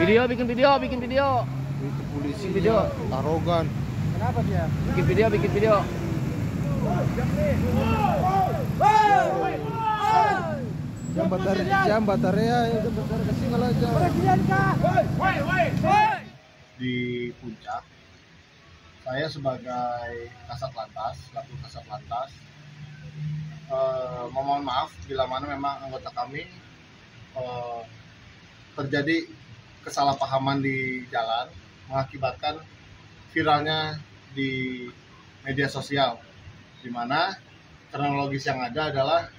bikin video. Itu polisi Video. arogan. Kenapa dia? Bikin video. Jambat area ya jambat kasih ngalaja. Di Puncak, saya sebagai Kasat Lantas, selaku Kasat Lantas, memohon maaf bila mana memang anggota kami terjadi kesalahpahaman di jalan mengakibatkan viralnya di media sosial, di mana kronologis yang ada adalah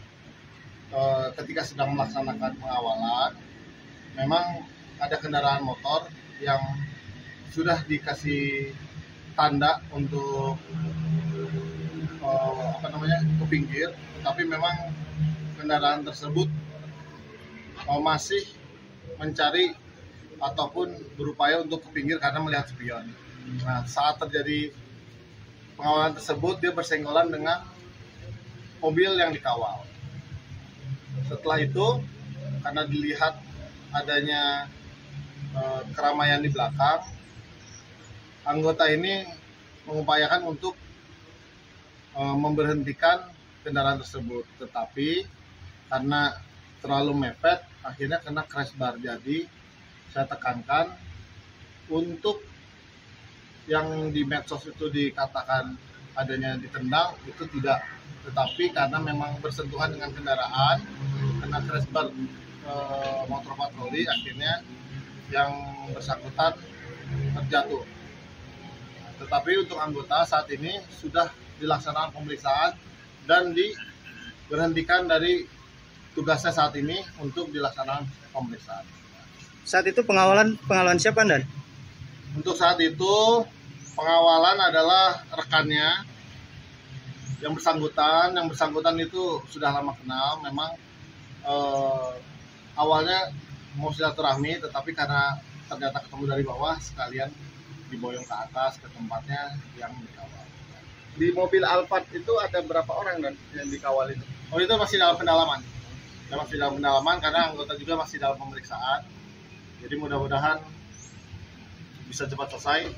ketika sedang melaksanakan pengawalan memang ada kendaraan motor yang sudah dikasih tanda untuk ke pinggir, tapi memang kendaraan tersebut masih mencari ataupun berupaya untuk ke pinggir karena melihat spion. Nah, saat terjadi pengawalan tersebut dia bersenggolan dengan mobil yang dikawal. Setelah itu karena dilihat adanya keramaian di belakang, anggota ini mengupayakan untuk memberhentikan kendaraan tersebut, tetapi karena terlalu mepet akhirnya kena crash bar. Jadi saya tekankan untuk yang di medsos itu dikatakan adanya ditendang, itu tidak, tetapi karena memang bersentuhan dengan kendaraan kena crash bar motor patroli, akhirnya yang bersangkutan terjatuh. Tetapi untuk anggota saat ini sudah dilaksanakan pemeriksaan dan diberhentikan dari tugasnya saat ini untuk dilaksanakan pemeriksaan. Saat itu pengawalan siapa, Dan? Untuk saat itu pengawalan adalah rekannya yang bersangkutan. Yang bersangkutan itu sudah lama kenal. Memang awalnya mau silaturahmi, tetapi karena ternyata ketemu dari bawah, sekalian diboyong ke atas ke tempatnya yang dikawal. Di mobil Alphard itu ada berapa orang Dan yang dikawal itu? Oh, itu masih dalam pendalaman. Masih dalam pendalaman karena anggota juga masih dalam pemeriksaan. Jadi mudah-mudahan bisa cepat selesai.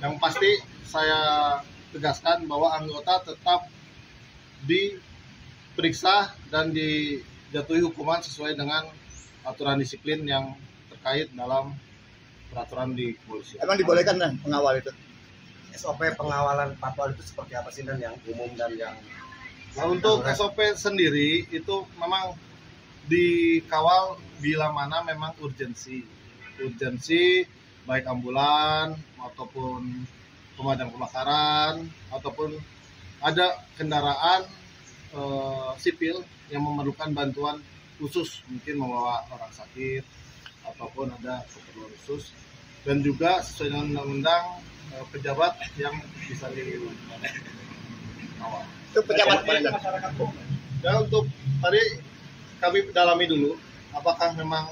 Yang pasti saya tegaskan bahwa anggota tetap diperiksa dan dijatuhi hukuman sesuai dengan aturan disiplin yang terkait dalam peraturan di kepolisian. Emang dibolehkan, Dan, pengawal itu? SOP pengawalan patwal itu seperti apa sih Dan, yang umum dan yang... Nah, untuk SOP sendiri itu memang dikawal bila mana memang urgensi baik ambulan ataupun pemadam kebakaran ataupun ada kendaraan sipil yang memerlukan bantuan khusus, mungkin membawa orang sakit ataupun ada keperluan khusus, dan juga sesuai dengan undang-undang pejabat yang bisa dikawal. Itu pejabat mana? Dan untuk tadi kami dalami dulu apakah memang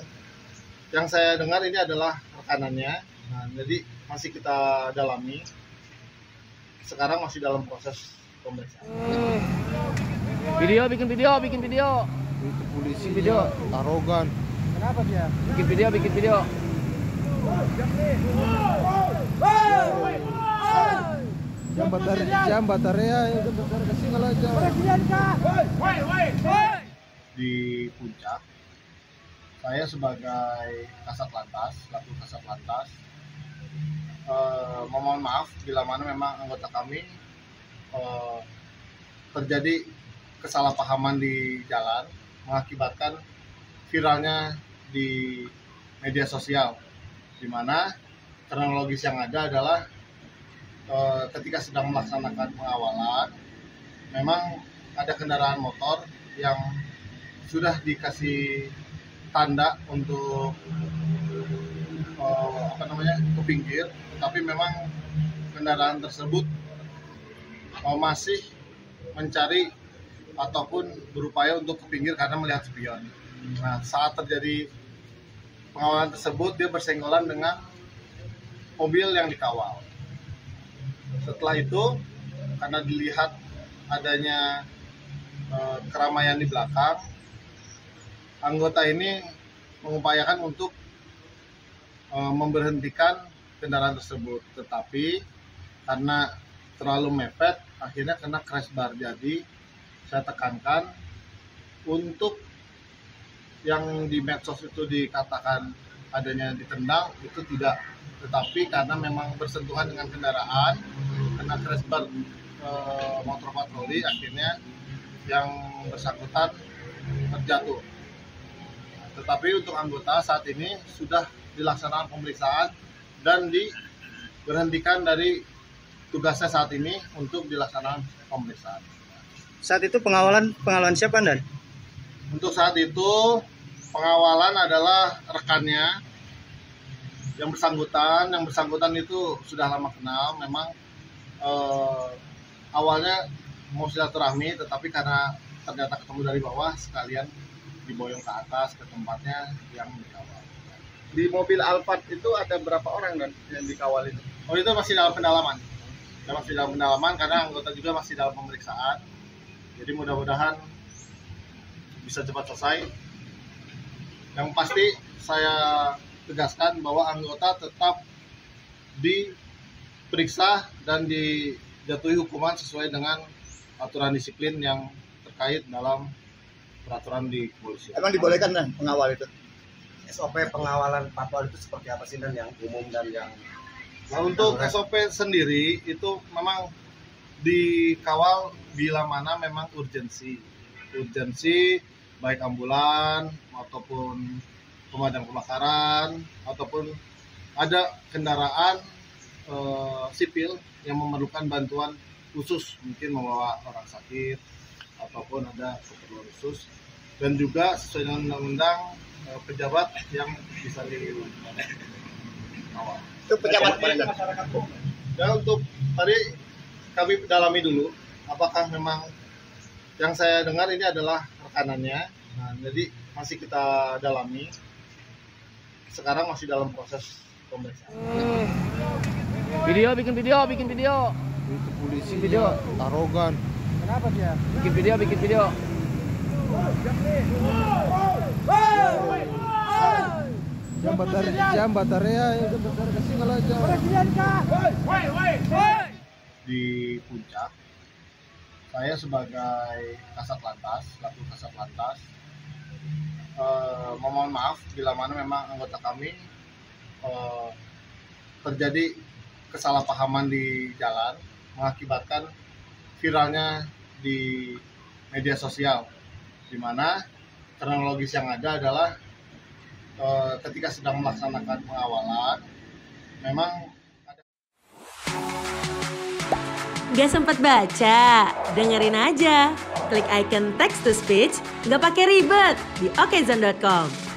yang saya dengar ini adalah rekanannya. Nah, jadi masih kita dalami. Sekarang masih dalam proses pemeriksaan. Bikin video. Itu polisi Video. arogan. Kenapa dia? Bikin video. Jambat area ya jambat kasih ngalaja. Di Puncak, saya sebagai Kasat Lantas, selaku Kasat Lantas, memohon maaf bila mana memang anggota kami terjadi kesalahpahaman di jalan mengakibatkan viralnya di media sosial, di mana kronologis yang ada adalah ketika sedang melaksanakan pengawalan memang ada kendaraan motor yang sudah dikasih tanda untuk ke pinggir, tapi memang kendaraan tersebut masih mencari ataupun berupaya untuk ke pinggir karena melihat spion. Nah, saat terjadi pengawalan tersebut dia bersenggolan dengan mobil yang dikawal. Setelah itu karena dilihat adanya keramaian di belakang, anggota ini mengupayakan untuk memberhentikan kendaraan tersebut, tetapi karena terlalu mepet akhirnya kena crash bar. Jadi saya tekankan untuk yang di medsos itu dikatakan adanya ditendang, itu tidak, tetapi karena memang bersentuhan dengan kendaraan kena crash bar motor patroli, akhirnya yang bersangkutan terjatuh. Tetapi untuk anggota saat ini sudah dilaksanakan pemeriksaan dan diberhentikan dari tugasnya saat ini untuk dilaksanakan pemeriksaan. Saat itu pengawalan siapa, Dan? Untuk saat itu pengawalan adalah rekannya yang bersangkutan. Yang bersangkutan itu sudah lama kenal. Memang awalnya mau silaturahmi, tetapi karena ternyata ketemu dari bawah, sekalian diboyong ke atas ke tempatnya yang dikawal. Di mobil Alphard itu ada berapa orang Dan yang dikawal itu? Oh, itu masih dalam pendalaman. Masih dalam pendalaman karena anggota juga masih dalam pemeriksaan. Jadi mudah-mudahan bisa cepat selesai. Yang pasti saya tegaskan bahwa anggota tetap diperiksa dan dijatuhi hukuman sesuai dengan aturan disiplin yang terkait dalam peraturan di kepolisian. Emang dibolehkan, Dan, pengawal itu? SOP pengawalan patwal itu seperti apa sih, Dan, yang umum dan yang Nah, untuk SOP sendiri itu memang dikawal bila mana memang urgensi baik ambulan ataupun pemadam kebakaran ataupun ada kendaraan sipil yang memerlukan bantuan khusus, mungkin membawa orang sakit ataupun ada keperluan khusus, dan juga sesuai dengan undang-undang pejabat yang bisa dikawal. Itu pejabat mana? Dan untuk tadi kami dalami dulu apakah memang yang saya dengar ini adalah rekanannya. Nah, jadi masih kita dalami. Sekarang masih dalam proses pemeriksaan. Bikin video. Itu polisi Video. arogan. Kenapa dia? Bikin video. Jam baterai kasih ngalah jam. Di puncak, saya sebagai Kasat Lantas, selaku Kasat Lantas, memohon maaf bila mana memang anggota kami terjadi kesalahpahaman di jalan mengakibatkan viralnya di media sosial, di mana kronologis yang ada adalah ketika sedang melaksanakan pengawalan memang Gak sempat baca? Dengerin aja. Klik icon text to speech, gak pakai ribet di okezone.com.